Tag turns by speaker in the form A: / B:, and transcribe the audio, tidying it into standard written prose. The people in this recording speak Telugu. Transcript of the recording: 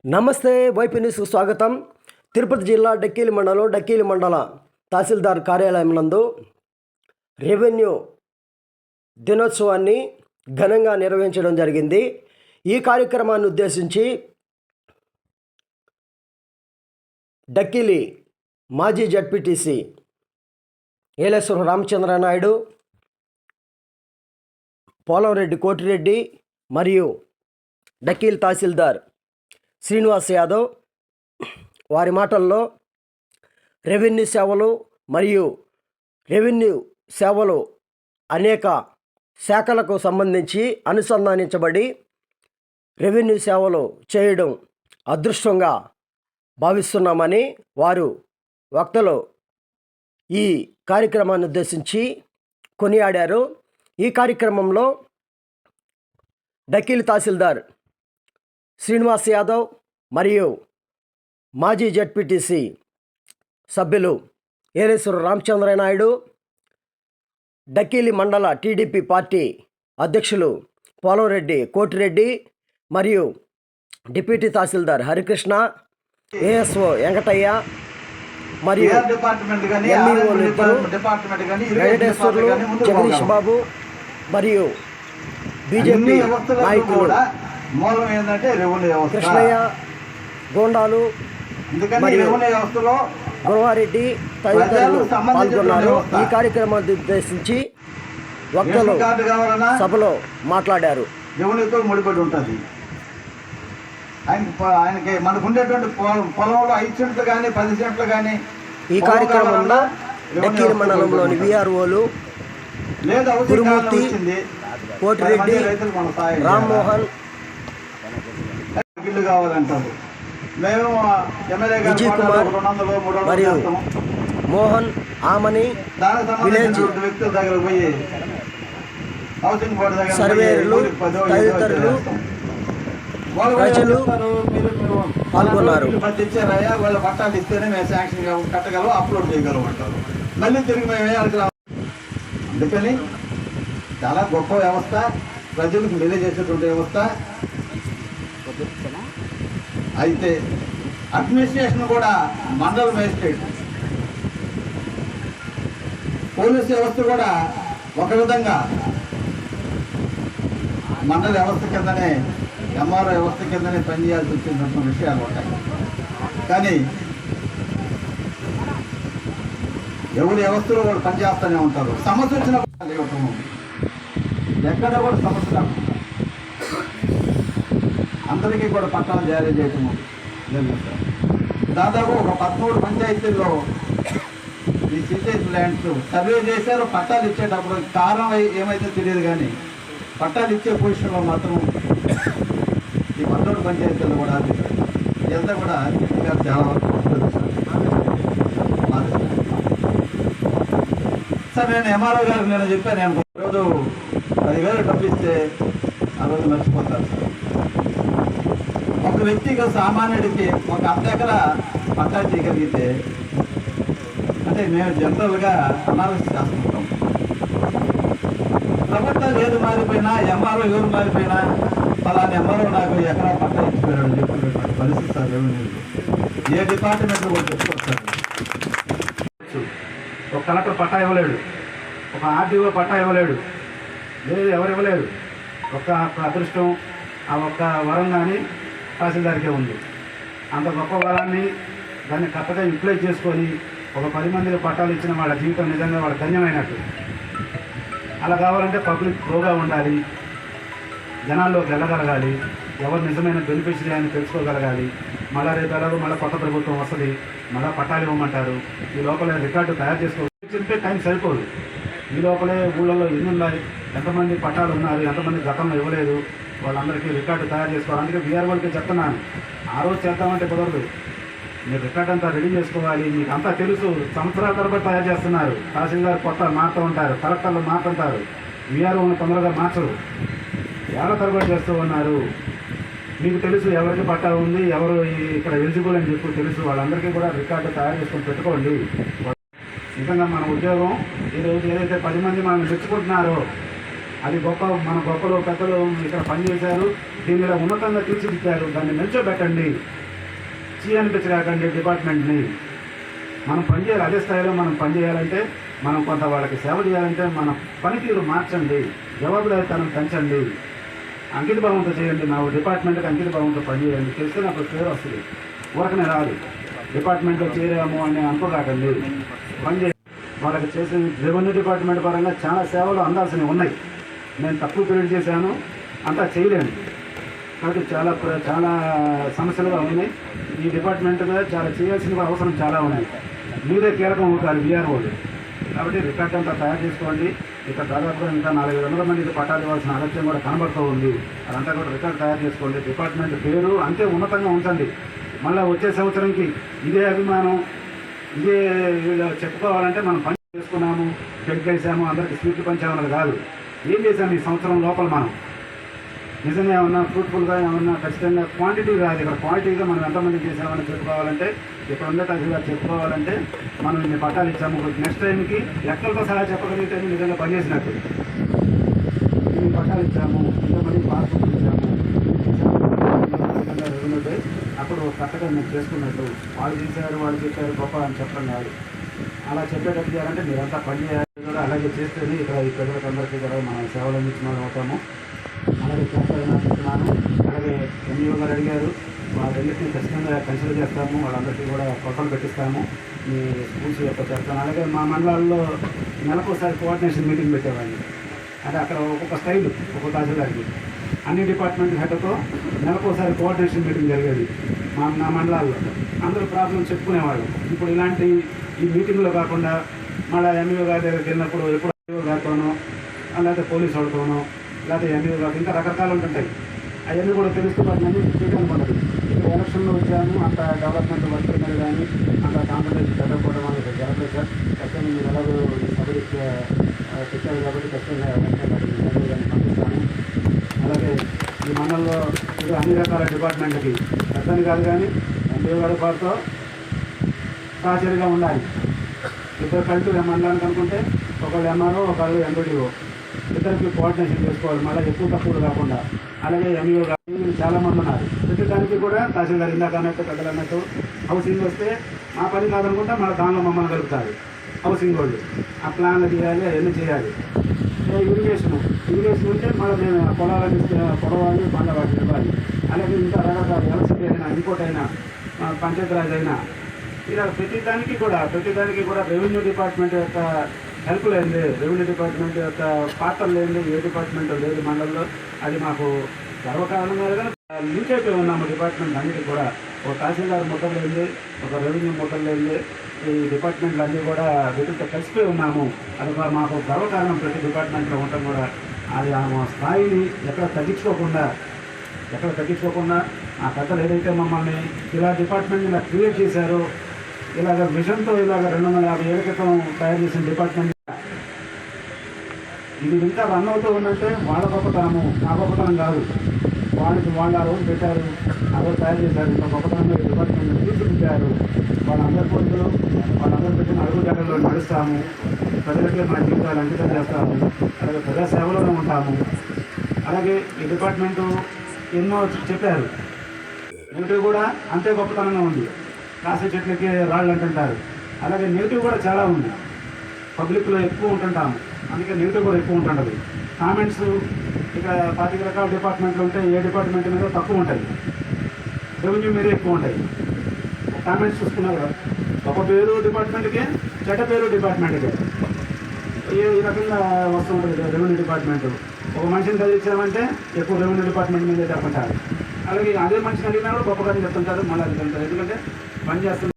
A: నమస్తే వైపీ న్యూస్కు స్వాగతం. తిరుపతి జిల్లా డక్కిలి మండల తహసీల్దార్ కార్యాలయం నందు రెవెన్యూ దినోత్సవాన్ని ఘనంగా నిర్వహించడం జరిగింది. ఈ కార్యక్రమాన్ని ఉద్దేశించి డక్కిలి మాజీ జడ్పీటీసీ ఏలేశ్వరం రామచంద్ర నాయుడు, పోలంరెడ్డి కోటిరెడ్డి మరియు డక్కిలి తహసీల్దార్ శ్రీనివాస్ యాదవ్ వారి మాటల్లో రెవెన్యూ సేవలు అనేక శాఖలకు సంబంధించి అనుసంధానించబడి రెవెన్యూ సేవలు చేయడం అదృష్టంగా భావిస్తున్నామని వారు వక్తలు ఈ కార్యక్రమాన్ని ఉద్దేశించి కొనియాడారు. ఈ కార్యక్రమంలో డక్కిలి తహసీల్దార్ శ్రీనివాస్ యాదవ్ మరియు మాజీ జడ్పీటీసీ సభ్యులు ఏలేశ్వరం రామచంద్ర నాయుడు, డక్కిలి మండల టీడీపీ పార్టీ అధ్యక్షులు పోలంరెడ్డి కోటిరెడ్డి మరియు డిప్యూటీ తహసీల్దార్ హరికృష్ణ, ఏఎస్ఓ వెంకటయ్య మరియు ఎంఈఓలు ఇద్దరు, వెంకటేశ్వర్లు, జగదీష్ బాబు మరియు బీజేపీ నాయకులు
B: మూలం ఏంటంటే రెవెన్యూ వ్యవస్థ,
A: కృష్ణయ్య, గోండాలు మరియు గురవారెడ్డి తదితరులు పాల్గొన్నారు. ఈ కార్యక్రమాన్ని ఉద్దేశించి వక్తలు సభలో మాట్లాడారు.
B: రెవెన్యూతో ముడిపడి ఉంటుంది. ఆయనకి మనకు ఉండేటువంటి పొలంలో 5 సెంట్లు కానీ 10 సెంట్లు కానీ.
A: ఈ కార్యక్రమంలో డక్కిలి మండలంలోని విఆర్ఓలు గురుమూర్తి, కోటిరెడ్డి, రామ్మోహన్,
B: ఇల్లు కావాలంటారు. మేము ఎమ్మెల్యే
A: విజయ్ కుమార్ మరియు మోహన్ ఆమని విలేజ్
B: వ్యక్తుల దగ్గర పోయి హౌసింగ్ బోర్డు దగ్గర
A: సర్వేయర్లు తదితరులు ప్రజలు పాల్గొన్నారు.
B: ఇచ్చారయ్యా, వాళ్ళ పట్టాలు ఇస్తేనే మేము శాంక్షన్ కట్టగలం, అప్లోడ్ చేయగలం అంటారు. మళ్ళీ తిరిగి మేము వేయాలి. అందుకని చాలా గొప్ప వ్యవస్థ, ప్రజలకు మేలు చేసేటువంటి వ్యవస్థ. అయితే అడ్మినిస్ట్రేషన్ కూడా మండల మేజిస్ట్రేట్, పోలీస్ వ్యవస్థ కూడా ఒక విధంగా మండల వ్యవస్థ కిందనే, ఎంఆర్ఓ వ్యవస్థ కిందనే పనిచేయాల్సి వచ్చినటువంటి విషయాలు ఉంటాయి. కానీ ఎవరి వ్యవస్థలో కూడా పనిచేస్తూనే ఉంటారు. సమస్య వచ్చినప్పుడు ఎక్కడ కూడా సమస్య రాకుండా అందరికీ కూడా పట్టాలు జారీ చేయటము జరుగుతుంది. దాదాపు ఒక 13 పంచాయతీల్లో ఈ సిటేజ్ ల్యాండ్స్ సర్వే చేశారు. పట్టాలు ఇచ్చేటప్పుడు కారణం ఏమైతే తెలియదు, కానీ పట్టాలు ఇచ్చే పొజిషన్లో మాత్రం ఈ 13 పంచాయతీల్లో కూడా ఇదంతా కూడా చాలా వరకు సార్. నేను ఎంఆర్ఓ గారికి నేను చెప్పాను, నేను రోజు 10,000 డబ్బు ఇస్తే ఆ రోజు మర్చిపోతారు సార్. ఒక వ్యక్తికి, సామాన్యుడికి ఒక అర్ధెకరా పట్టా చేయగలిగితే, అంటే మేము జనరల్గా అనాలిసిస్ చేస్తుంటాం. ప్రభుత్వాలు ఏది మారిపోయినా, ఎంఆర్ఓ ఎవరు మారిపోయినా, ఫలానా ఎంఆర్ఓ నాకు ఎకరా పట్టా ఇచ్చిపోయాడు చెప్పినటువంటి పరిస్థితి సార్. రెవెన్యూ ఏ డిపార్ట్మెంట్లో కూడా చెప్పుకోవచ్చు. ఒక కలెక్టర్ పట్టా ఇవ్వలేడు, ఒక ఆర్డీఓ పట్టా ఇవ్వలేడు, లేదు ఎవరు ఇవ్వలేరు. ఒక్క అదృష్టం, ఆ ఒక్క వరం కానీ తహసీల్దార్కే ఉంది. అంత గొప్ప వరాన్ని దాన్ని కరెక్ట్గా యూటిలైజ్ చేసుకొని ఒక 10 మందికి పట్టాలు ఇచ్చిన వాళ్ళ జీవితం నిజంగా వాళ్ళ ధన్యమైనట్టు. అలా కావాలంటే పబ్లిక్ ప్రోగా ఉండాలి, జనాల్లోకి వెళ్ళగలగాలి, ఎవరు నిజమైన బెనిఫిషరీ అని తెలుసుకోగలగాలి. మళ్ళీ రేపు ఎలాగో మళ్ళీ కొత్త ప్రభుత్వం వస్తుంది, మళ్ళీ పట్టాలు ఇవ్వమంటారు. ఈ లోపల రికార్డు తయారు చేసుకో టైం సరిపోదు. ఈ లోపలే ఊళ్ళలో ఎన్ని ఉన్నాయి, ఎంతమంది పట్టాలు ఉన్నారు, ఎంతమంది గతంలో ఇవ్వలేదు, వాళ్ళందరికీ రికార్డు తయారు చేసుకోవాలి. అందుకే వీఆర్ఓలకి చెప్తున్నాను, ఆ రోజు చేద్దామంటే కుదరదు. మీరు రికార్డు అంతా రెడీ చేసుకోవాలి. మీకు అంతా తెలుసు, సంవత్సరాల తరబడి తయారు చేస్తున్నారు. తహసీల్దార్ కొత్త మారుతూ ఉంటారు, కలెక్టర్లు మారుతుంటారు, వీఆర్ఓను తొందరగా మార్చరు, ఏళ్ళ తరబడి చేస్తూ ఉన్నారు. మీకు తెలుసు ఎవరికి పట్టా ఉంది, ఎవరు ఇక్కడ ఎలిజిబుల్ అని చెప్పి తెలుసు. వాళ్ళందరికీ కూడా రికార్డు తయారు చేసుకొని పెట్టుకోండి. నిజంగా మన ఉద్యోగం ఈరోజు ఏదైతే 10 మంది మనం మెచ్చుకుంటున్నారో అది గొప్ప మన గొప్పలు పెద్దలు ఇక్కడ పనిచేశారు, దీన్ని ఇలా ఉన్నతంగా తీర్చిదిద్దారు, దాన్ని నిల్చోబెట్టండి, అనిపించకండి డిపార్ట్మెంట్ని. మనం పనిచేయాలి, అదే స్థాయిలో మనం పనిచేయాలంటే, మనం కొంత వాళ్ళకి సేవ చేయాలంటే మన పనితీరు మార్చండి, జవాబుదారీతనం పెంచండి, అంకిత భావంతో చేయండి. నా డిపార్ట్మెంట్కి అంకిత భావంతో పనిచేయండి, చేస్తే నాకు పేరు వస్తుంది. ఊరకనే రాదు, డిపార్ట్మెంట్లో చేరాము అని అనుకోకండి. పనిచేయండి. వాళ్ళకి చేసే రెవెన్యూ డిపార్ట్మెంట్ పరంగా చాలా సేవలు అందాల్సినవి ఉన్నాయి. నేను తక్కువ పీరియడ్ చేశాను, అంతా చేయలేను, కాబట్టి చాలా సమస్యలుగా ఉన్నాయి. ఈ డిపార్ట్మెంట్గా చాలా చేయాల్సిన అవసరం చాలా ఉన్నాయి. మీరే కీలకం అవుతారు విఆర్ఓలు. కాబట్టి రికార్డ్ అంతా తయారు చేసుకోండి. ఇక్కడ దాదాపుగా ఇంకా 400 మందికి పట్టాలు ఇవ్వాల్సిన ఆలస్యం కూడా కనబడుతూ ఉంది. అదంతా కూడా రికార్డ్ తయారు చేసుకోండి. డిపార్ట్మెంట్ పేరు అంతే ఉన్నతంగా ఉంచండి. మళ్ళీ వచ్చే సంవత్సరంకి ఇదే అభిమానం, ఇదే చెప్పుకోవాలంటే మనం పని చేసుకున్నాము, చెక్ చేసాము, అందరికీ స్వీట్లు పంచామన్నది కాదు. ఏం చేసాము ఈ సంవత్సరం లోపల మనం నిజంగా ఏమన్నా ఫ్రూట్ఫుల్గా ఏమన్నా ఖచ్చితంగా క్వాంటిటీ కాదు, ఇక్కడ క్వాలిటీగా మనం ఎంతమంది చేసామని చెప్పుకోవాలంటే, ఇక్కడ ఉండే తగ్గుగా చెప్పుకోవాలంటే మనం ఇన్ని పట్టాలు ఇచ్చాము. నెక్స్ట్ టైంకి లెక్కలతో సహా చెప్పగలిగితే నిజంగా పనిచేసినట్టు. ఇన్ని పట్టాలు ఇచ్చాము, ఇంతమంది పాస్బుక్ ఇచ్చాము, రెవెన్యూ అప్పుడు కరెక్ట్గా మేము చేసుకున్నట్టు. వాళ్ళు చేశారు, వాళ్ళు చెప్పారు గొప్ప అని చెప్పడం కాదు. అలా చెప్పేటట్టు చేయాలంటే మీరంతా పని చేయాలి కూడా. అలాగే చేస్తేనే ఇక్కడ ఈ ప్రజలకు అందరికీ కూడా మనం సేవలు అందించిన వాళ్ళు అవుతాము. అలాగే చేస్తారని చెప్తున్నాను. అలాగే ఎంఈఓ గారు అడిగారు, వాళ్ళన్నింటినీ ఖచ్చితంగా కన్సిడర్ చేస్తాము, వాళ్ళందరికీ కూడా కొలతలు పెట్టిస్తాము, మీ స్కూల్స్ యొక్క చేస్తాను. అలాగే మా మండలాల్లో నెలకోసారి కోఆర్డినేషన్ మీటింగ్ పెట్టేవాడిని. అంటే అక్కడ ఒక్కొక్క స్టైల్, ఒక్కొక్క తహసీల్దార్కి అన్ని డిపార్ట్మెంట్ హెడ్తో నెలకోసారి కోఆర్డినేషన్ మీటింగ్ జరిగేది నా మండలాల్లో. అందరూ ప్రాబ్లమ్ చెప్పుకునేవాళ్ళు. ఇప్పుడు ఇలాంటి ఈ మీటింగ్లో కాకుండా మళ్ళీ ఎంఈఓ గారి దగ్గరికి వెళ్ళినప్పుడు ఎప్పుడు ఎంఈఓ గారితోనో, లేకపోతే పోలీసు వాళ్ళతోనో, లేకపోతే ఎంఈఓ గారు ఇంకా రకరకాలు ఉంటుంటాయి. అవన్నీ కూడా తెలుస్తూ పడినది చేయడం ఉండదు. ఇక్కడ ఎలక్షన్లో వచ్చాము, అంత డెవలప్మెంట్ వర్క్ మీద కానీ అంత కాంపిటేషన్ చదవకపోవడం వల్ల ఇక్కడ జరగలేదు సార్. ఖచ్చితంగా మీరు ఎలాగో సభకి తెచ్చారు కాబట్టి ఖచ్చితంగా కానీ పంపిస్తాను. అలాగే ఈ మండలంలో ఇది అన్ని రకాల డిపార్ట్మెంట్లకి పెద్దని కాదు కానీ ఎంఈఓ గారి వారితో సహచర్యంగా ఉండాలి. ఇద్దరు కలిసి మండలానికి అనుకుంటే ఒకళ్ళు ఎంఆర్ఓ, ఒకళ్ళు ఎంపీడీఓ, ఇద్దరికి కోఆర్డినేషన్ చేసుకోవాలి, మళ్ళీ ఎక్కువ తక్కువలు కాకుండా. అలాగే ఎంఈఓ గారు చాలామంది ఉన్నారు. ప్రతిదానికి కూడా తహసీల్దార్ ఇందాక అన్నట్టు పెద్దలు అన్నట్టు హౌసింగ్ వస్తే మా పని కాదనుకుంటా మళ్ళీ దానిలో మమ్మల్ని కలుపుతారు హౌసింగ్ వాళ్ళు. ఆ ప్లాన్లు చేయాలి, అవన్నీ చేయాలి. ఇరిగేషన్ ఉంటే మళ్ళీ మేము పొలాలని పొడవాలి, పండ వాటిని ఇవ్వాలి. అలాగే ఇంకా రకరకాల ఎలక్ట్రిసిటీ అయినా, ఇంకోటి అయినా, పంచాయతీరాజ్ అయినా, ఇలా ప్రతిదానికి కూడా రెవెన్యూ డిపార్ట్మెంట్ యొక్క హెల్ప్ లేనిది, రెవెన్యూ డిపార్ట్మెంట్ యొక్క పాత్ర లేనిది ఏ డిపార్ట్మెంట్ లేదు మండలంలో. అది మాకు గర్వకారణంగా కానీ లింక్ అయిపోయి ఉన్నాము డిపార్ట్మెంట్ అన్నిటికీ కూడా. ఒక తహసీల్దార్ ముద్దలు లేనిది, ఒక రెవెన్యూ ముద్దలు లేనిది, ఈ డిపార్ట్మెంట్లు అన్నీ కూడా వీటితో కలిసిపోయి ఉన్నాము. అది మాకు గర్వకారణం. ప్రతి డిపార్ట్మెంట్లో ఉండటం కూడా అది ఆ స్థాయిని ఎక్కడ తగ్గించుకోకుండా ఆ పెద్దలు ఏదైతే మమ్మల్ని ఇలా డిపార్ట్మెంట్ ఇలా క్రియేట్ చేశారో, ఇలాగ మిషన్తో ఇలాగ 250 ఏళ్ల క్రితం తయారు చేసిన డిపార్ట్మెంట్ ఇది ఇంకా రన్ అవుతూ ఉందంటే వాళ్ళ గొప్పతనము, నా గొప్పతనం కాదు. వాళ్ళు ఆ రోజు పెట్టారు, ఆ రోజు తయారు చేశారు. ఇంత గొప్పతనంగా ఈ డిపార్ట్మెంట్ తీర్చిదిద్దారు. వాళ్ళందరి కోరికలు, వాళ్ళందరూ పెట్టిన అడుగు జాగ్రత్తలో నడుస్తాము. ప్రజలకే మన జీవితాలు అంకితం చేస్తాము. అలాగే ప్రజా సేవలోనే ఉంటాము. అలాగే ఈ డిపార్ట్మెంటు ఎన్నో చెప్పారు. నెగిటివ్ కూడా అంతే గొప్పతనంగా ఉంది. కాసే చెట్లకి రాళ్ళు అంటుంటారు. అలాగే నెగిటివ్ కూడా చాలా ఉంది. పబ్లిక్లో ఎక్కువ ఉంటుంటాము, అందుకే నెగిటివ్ కూడా ఎక్కువ ఉంటుంటుంది. కామెంట్స్ ఇక 25 రకాల డిపార్ట్మెంట్లు ఉంటే ఏ డిపార్ట్మెంట్ మీద తక్కువ ఉంటాయి, రెవెన్యూ మీద ఎక్కువ ఉంటాయి. కామెంట్స్ చూసుకున్నారు, ఒక పేరు డిపార్ట్మెంట్కి, చెడ్డ పేరు డిపార్ట్మెంట్కి, ఈ రకంగా వస్తూ ఉంటుంది రెవెన్యూ డిపార్ట్మెంట్. ఒక మనిషిని చదివించామంటే ఎక్కువ రెవెన్యూ డిపార్ట్మెంట్ మీదే చెప్పుంటారు. అలాగే అదే మనిషిని అడిగినా కూడా గొప్పగా చెప్తుంటారు. మళ్ళీ అది ఎందుకంటే పని చేస్తుంది.